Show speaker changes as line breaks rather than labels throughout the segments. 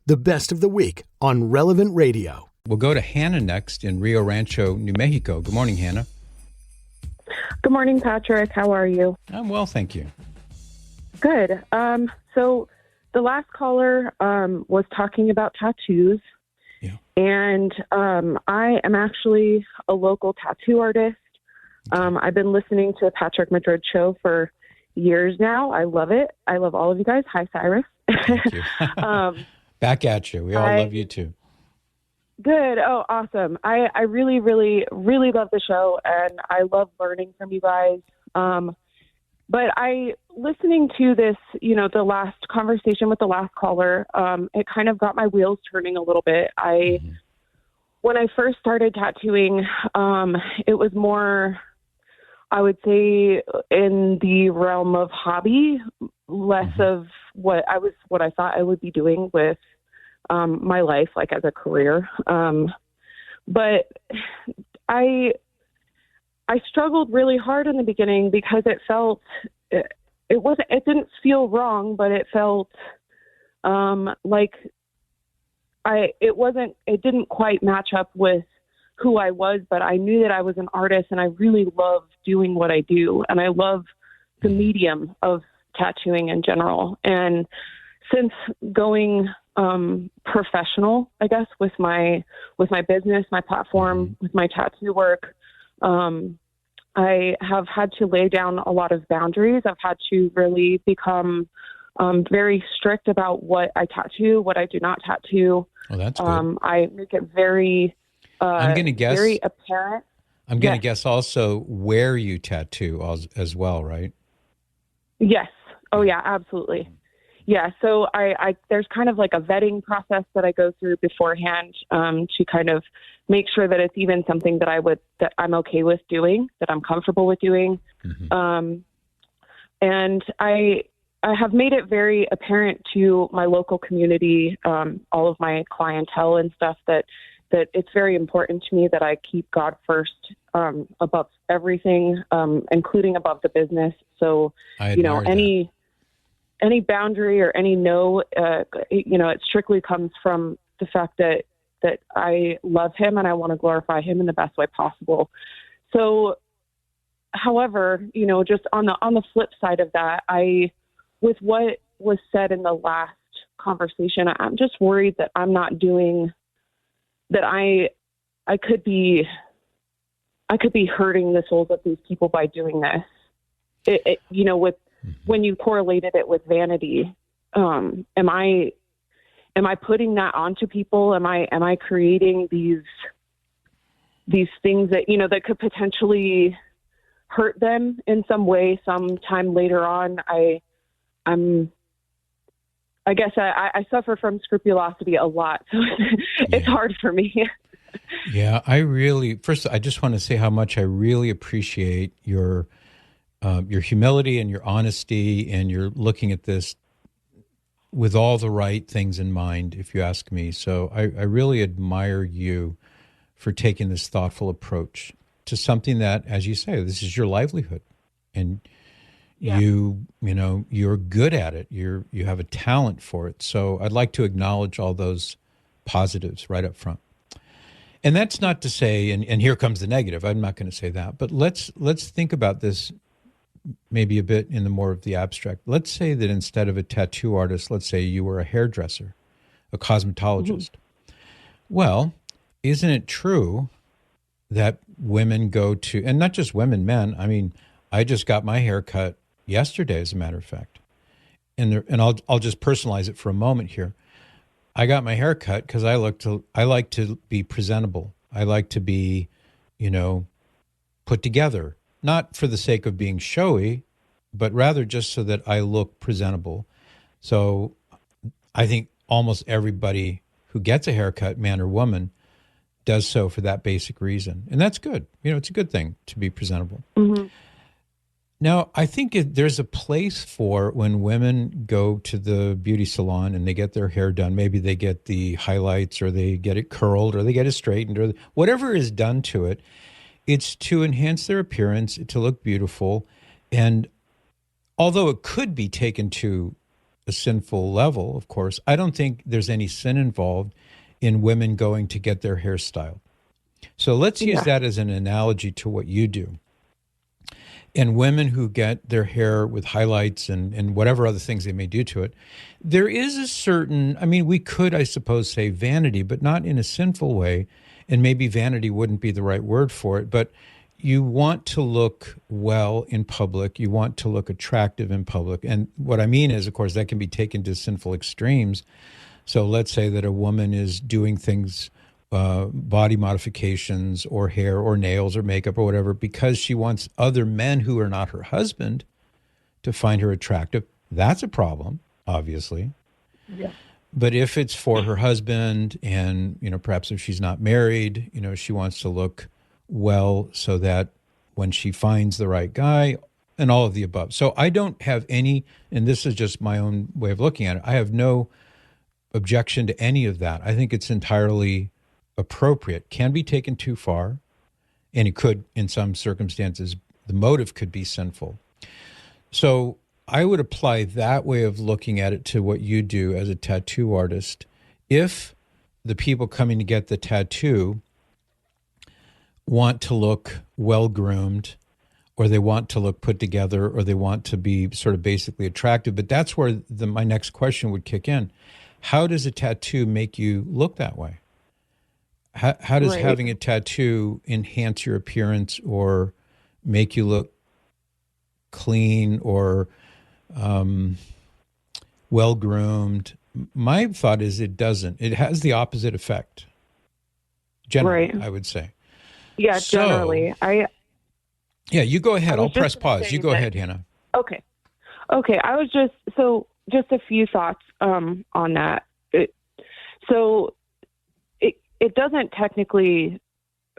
the best of the week on Relevant Radio.
We'll go to Hannah next in Rio Rancho, New Mexico. Good morning, Hannah.
Good morning, Patrick. How are you?
I'm well, thank you.
Good. So the last caller was talking about tattoos.
Yeah.
And I am actually a local tattoo artist.
Okay.
I've been listening to the Patrick Madrid Show for years now. I love it. I love all of you guys. Hi, Cyrus.
Thank you. Back at you. We all love you too.
Good. Oh, awesome. I really, really, really love the show, and I love learning from you guys. But listening to this, the last conversation with the last caller, it kind of got my wheels turning a little bit. When I first started tattooing, it was more, I would say, in the realm of hobby, less of what I thought I would be doing with my life, like as a career. But I struggled really hard in the beginning because it felt, it didn't feel wrong, but it felt like it didn't quite match up with who I was, but I knew that I was an artist and I really love doing what I do. And I love the medium of tattooing in general. And since going professional, I guess, with my business, my platform, with my tattoo work, I have had to lay down a lot of boundaries. I've had to really become very strict about what I tattoo, what I do not tattoo.
Oh, that's good.
I make it very,
I'm going to guess,
very apparent.
I'm going to guess also where you tattoo as well, right?
Yes. Oh, yeah, absolutely. Yeah. So I there's kind of like a vetting process that I go through beforehand to kind of make sure that it's even something that I'm okay with doing, that I'm comfortable with doing. And I have made it very apparent to my local community, all of my clientele and stuff, that it's very important to me that I keep God first above everything, including above the business. So, any boundary or any it strictly comes from the fact that I love him and I want to glorify him in the best way possible. So, however, just on the flip side of that, with what was said in the last conversation, I'm just worried that I'm not doing that. I could be hurting the souls of these people by doing this. When you correlated it with vanity, am I putting that onto people? Am I creating these things that that could potentially hurt them in some way sometime later on? I guess I suffer from scrupulosity a lot, so it's hard for me.
Yeah, first, I just want to say how much I really appreciate your humility and your honesty, and you're looking at this with all the right things in mind, if you ask me. So I really admire you for taking this thoughtful approach to something that, as you say, this is your livelihood, and you're good at it. You have a talent for it. So I'd like to acknowledge all those positives right up front. And that's not to say, and here comes the negative. I'm not going to say that, but let's think about this maybe a bit in the more of the abstract. Let's say that instead of a tattoo artist, let's say you were a hairdresser, a cosmetologist. Well, isn't it true that women go to, and not just women, men? I mean, I just got my hair cut yesterday, as a matter of fact. And I'll just personalize it for a moment here. I got my hair cut because I like to be presentable. I like to be, put together. Not for the sake of being showy, but rather just so that I look presentable. So I think almost everybody who gets a haircut, man or woman, does so for that basic reason. And that's good. It's a good thing to be presentable. Now, I think there's a place for when women go to the beauty salon and they get their hair done. Maybe they get the highlights, or they get it curled, or they get it straightened, or whatever is done to it. It's to enhance their appearance, to look beautiful. And although it could be taken to a sinful level, of course, I don't think there's any sin involved in women going to get their hair styled. So let's use that as an analogy to what you do. And women who get their hair with highlights and whatever other things they may do to it, there is a certain, I mean, we could, I suppose, say vanity, but not in a sinful way. And maybe vanity wouldn't be the right word for it, but you want to look well in public. You want to look attractive in public. And what I mean is, of course, that can be taken to sinful extremes. So let's say that a woman is doing things, body modifications or hair or nails or makeup or whatever, because she wants other men who are not her husband to find her attractive. That's a problem, obviously.
Yeah.
But if it's for her husband and, perhaps if she's not married, she wants to look well so that when she finds the right guy and all of the above. So I don't have any, and this is just my own way of looking at it, I have no objection to any of that. I think it's entirely appropriate. Can be taken too far, and it could, in some circumstances, the motive could be sinful. So I would apply that way of looking at it to what you do as a tattoo artist. If the people coming to get the tattoo want to look well-groomed, or they want to look put together, or they want to be sort of basically attractive, but that's where my next question would kick in. How does a tattoo make you look that way? How does having a tattoo enhance your appearance or make you look clean or well-groomed? My thought is it doesn't. It has the opposite effect, generally, I would say.
Yeah, generally.
Yeah, you go ahead. I'll press pause. You go ahead, Hannah.
Okay. I was just a few thoughts on that. It doesn't technically,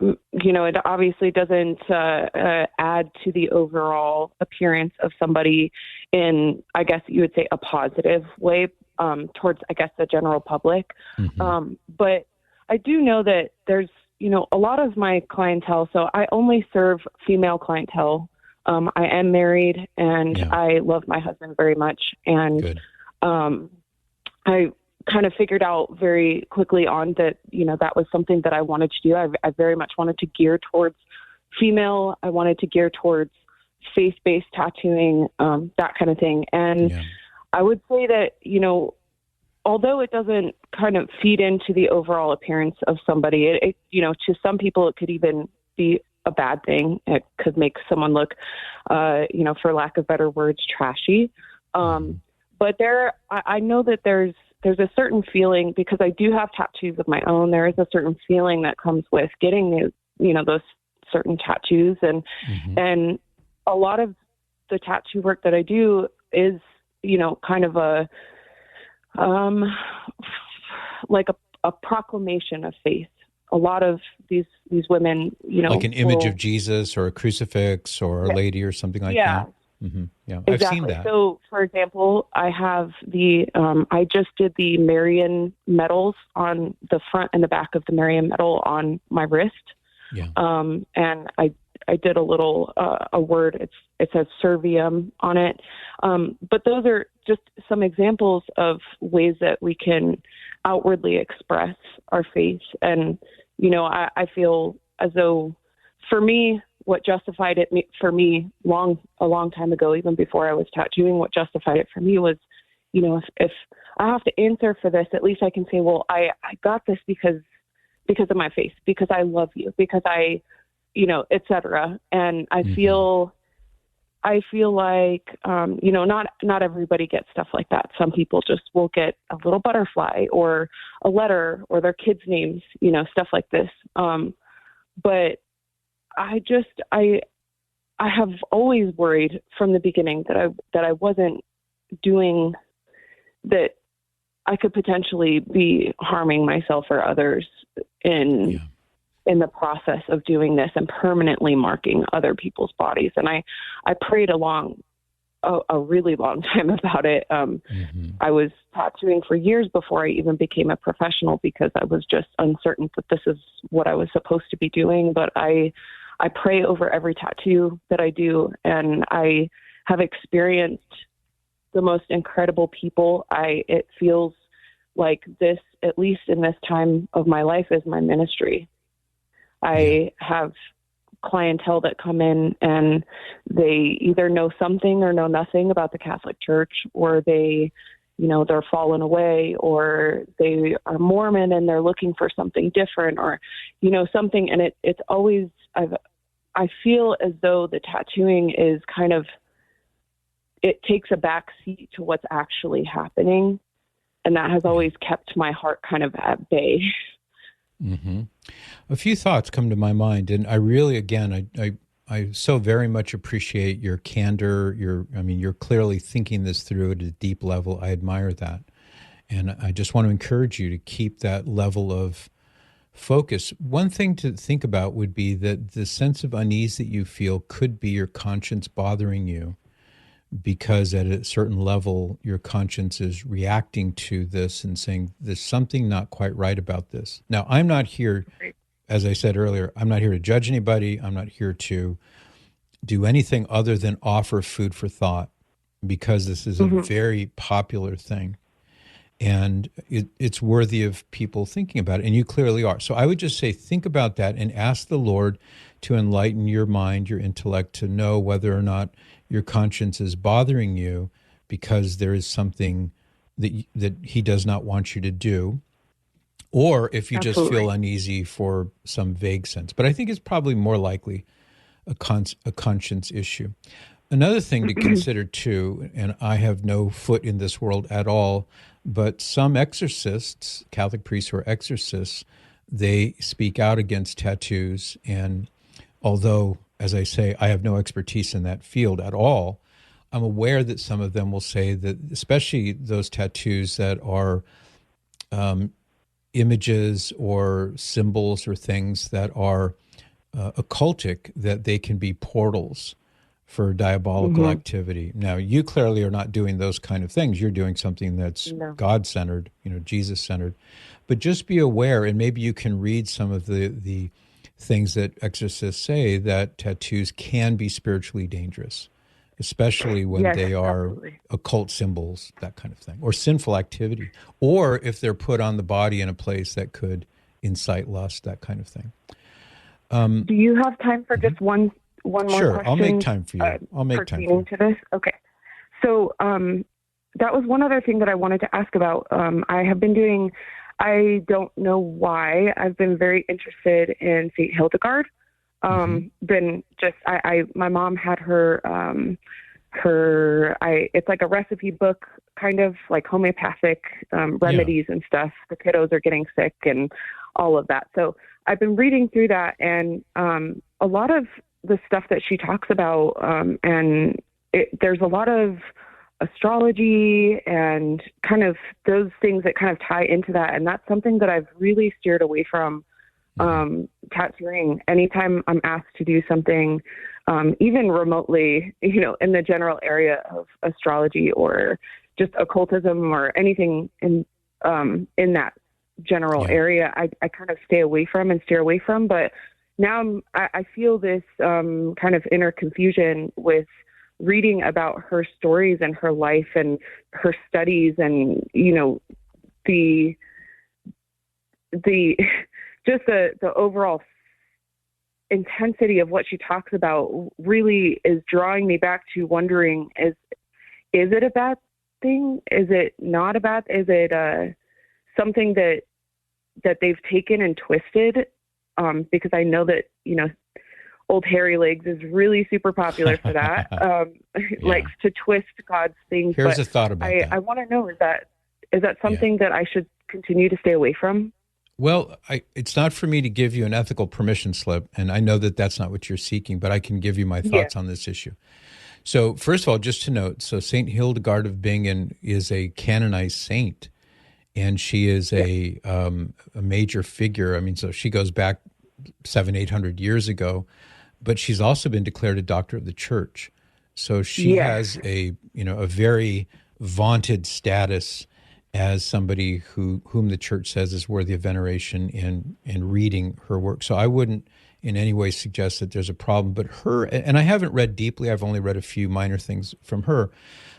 it obviously doesn't add to the overall appearance of somebody in, I guess you would say, a positive way towards, I guess, the general public. Mm-hmm. But I do know that there's, a lot of my clientele, so I only serve female clientele. I am married and I love my husband very much. And I kind of figured out very quickly on that, that was something that I wanted to do. I very much wanted to gear towards female. I wanted to gear towards faith-based tattooing, that kind of thing. And I would say that, although it doesn't kind of feed into the overall appearance of somebody, it to some people, it could even be a bad thing. It could make someone look, for lack of better words, trashy. But I know that there's a certain feeling, because I do have tattoos of my own. There is a certain feeling that comes with getting, those certain tattoos. And a lot of the tattoo work that I do is, kind of like a proclamation of faith. A lot of these women,
like an image of Jesus or a crucifix or a lady or something like that. Mm-hmm. Yeah,
exactly.
I've seen that.
So, for example, I have I just did the Marian medals on the front and the back of the Marian medal on my wrist. Yeah. And I did a little a word. It says servium on it. But those are just some examples of ways that we can outwardly express our faith. And I feel as though, for me, what justified it for me a long time ago, even before I was tattooing, what justified it for me was, if I have to answer for this, at least I can say, well, I got this because of my faith, because I love you, because I, et cetera. And I feel like, not everybody gets stuff like that. Some people just will get a little butterfly or a letter or their kids' names, stuff like this. But I have always worried from the beginning that I wasn't doing, that I could potentially be harming myself or others in the process of doing this and permanently marking other people's bodies. And I prayed along a really long time about it. I was tattooing for years before I even became a professional, because I was just uncertain that this is what I was supposed to be doing. But I pray over every tattoo that I do, and I have experienced the most incredible people. It feels like this, at least in this time of my life, is my ministry. I have clientele that come in and they either know something or know nothing about the Catholic Church, or they, they're fallen away, or they are Mormon and they're looking for something different, or, something. And it's always, I feel as though the tattooing is kind of, it takes a back seat to what's actually happening. And that has always kept my heart kind of at bay.
Mm-hmm. A few thoughts come to my mind, and I really, again, I so very much appreciate your candor. You're clearly thinking this through at a deep level. I admire that, and I just want to encourage you to keep that level of focus. One thing to think about would be that the sense of unease that you feel could be your conscience bothering you, because at a certain level, your conscience is reacting to this and saying, there's something not quite right about this. Now, I'm not here, as I said earlier, I'm not here to judge anybody. I'm not here to do anything other than offer food for thought, because this is a very popular thing. And it's worthy of people thinking about it. And you clearly are. So I would just say, think about that and ask the Lord to enlighten your mind, your intellect, to know whether or not your conscience is bothering you because there is something that he does not want you to do, or if you just feel uneasy for some vague sense. But I think it's probably more likely a conscience issue. Another thing to consider too, and I have no foot in this world at all, but some exorcists, Catholic priests who are exorcists, they speak out against tattoos. And although, as I say, I have no expertise in that field at all, I'm aware that some of them will say that, especially those tattoos that are images or symbols or things that are occultic, that they can be portals for diabolical activity. Now, you clearly are not doing those kind of things. You're doing something that's God-centered, Jesus-centered. But just be aware, and maybe you can read some of the things that exorcists say, that tattoos can be spiritually dangerous, especially when they are occult symbols, that kind of thing, or sinful activity, or if they're put on the body in a place that could incite lust, that kind of thing.
Do you have time for just one more
question? Sure, I'll make time for you. I'll make time for you.
To this? Okay. So that was one other thing that I wanted to ask about. I have been doing, I don't know why, I've been very interested in St. Hildegard. Been just, my mom had it's like a recipe book, kind of like homeopathic remedies and stuff. The kiddos are getting sick and all of that. So I've been reading through that, and a lot of the stuff that she talks about, and there's a lot of astrology and kind of those things that kind of tie into that. And that's something that I've really steered away from tattooing. Anytime I'm asked to do something, even remotely, in the general area of astrology or just occultism or anything in that general area, I kind of stay away from and steer away from. But now I feel this kind of inner confusion with reading about her stories and her life and her studies, and the just the overall intensity of what she talks about really is drawing me back to wondering, is it a bad thing? Is it not a bad? Is it something that they've taken and twisted? Because I know that Old Hairy Legs is really super popular for that. Likes to twist God's things.
Here's a thought about that.
I want to know, is that something that I should continue to stay away from?
Well, it's not for me to give you an ethical permission slip, and I know that that's not what you're seeking, but I can give you my thoughts on this issue. So first of all, just to note, so St. Hildegard of Bingen is a canonized saint, and she is a major figure. I mean, so she goes back 700-800 years ago, but she's also been declared a doctor of the church. So she has a very vaunted status, as somebody whom the church says is worthy of veneration and reading her work. So I wouldn't in any way suggest that there's a problem. But her, and I haven't read deeply, I've only read a few minor things from her,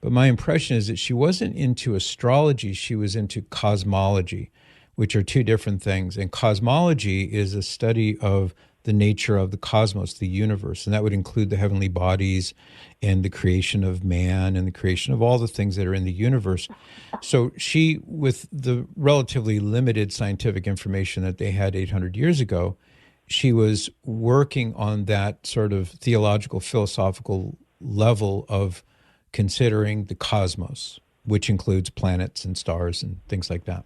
but my impression is that she wasn't into astrology, she was into cosmology, which are two different things. And cosmology is a study of the nature of the cosmos, the universe, and that would include the heavenly bodies and the creation of man and the creation of all the things that are in the universe. So she, with the relatively limited scientific information that they had 800 years ago, she was working on that sort of theological, philosophical level of considering the cosmos, which includes planets and stars and things like that.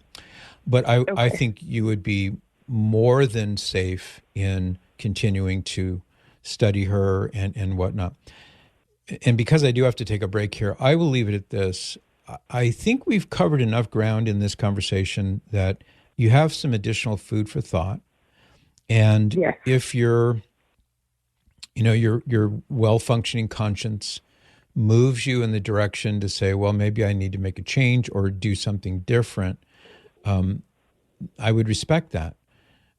But I think you would be more than safe in continuing to study her and whatnot. And because I do have to take a break here, I will leave it at this. I think we've covered enough ground in this conversation that you have some additional food for thought. And if your well-functioning conscience moves you in the direction to say, well, maybe I need to make a change or do something different, I would respect that.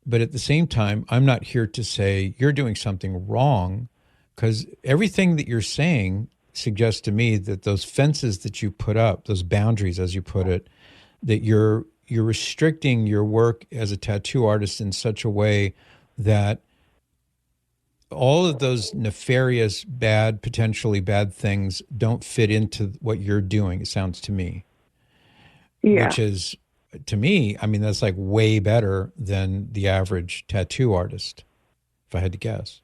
But at the same time, I'm not here to say you're doing something wrong, because everything that you're saying suggests to me that those fences that you put up, those boundaries, as you put it, that you're restricting your work as a tattoo artist in such a way that all of those nefarious, potentially bad things don't fit into what you're doing, it sounds to me. Yeah. Which is, to me, I mean, that's like way better than the average tattoo artist, if I had to guess.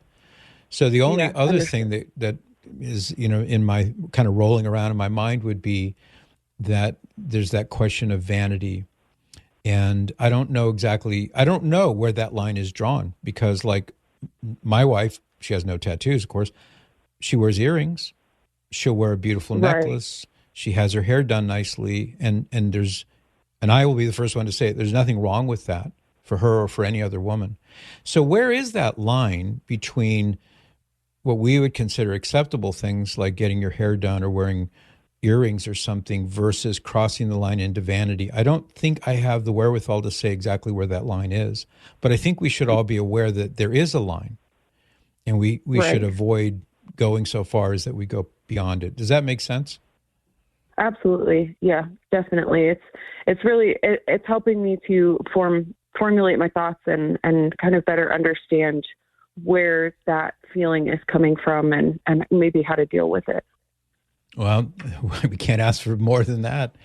So the only other thing that is, in my kind of rolling around in my mind would be that there's that question of vanity. And I don't know where that line is drawn, because like my wife, she has no tattoos, of course. She wears earrings. She'll wear a beautiful necklace. She has her hair done nicely. And I will be the first one to say it, there's nothing wrong with that for her or for any other woman. So where is that line between what we would consider acceptable things like getting your hair done or wearing earrings or something versus crossing the line into vanity? I don't think I have the wherewithal to say exactly where that line is, but I think we should all be aware that there is a line, and we should avoid going so far as that we go beyond it. Does that make sense?
Absolutely. Yeah, definitely. It's really, it's helping me to formulate my thoughts and kind of better understand where that feeling is coming from and maybe how to deal with it.
Well, we can't ask for more than that.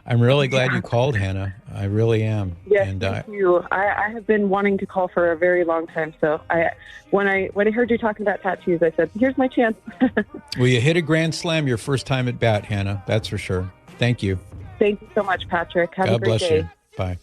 I'm really glad you called, Hannah. I really am.
Yes, and thank you. I have been wanting to call for a very long time. So when I heard you talking about tattoos, I said, here's my chance.
Well, you hit a grand slam your first time at bat, Hannah. That's for sure. Thank you.
Thank you so much, Patrick. Have a great day.
God bless you. Bye.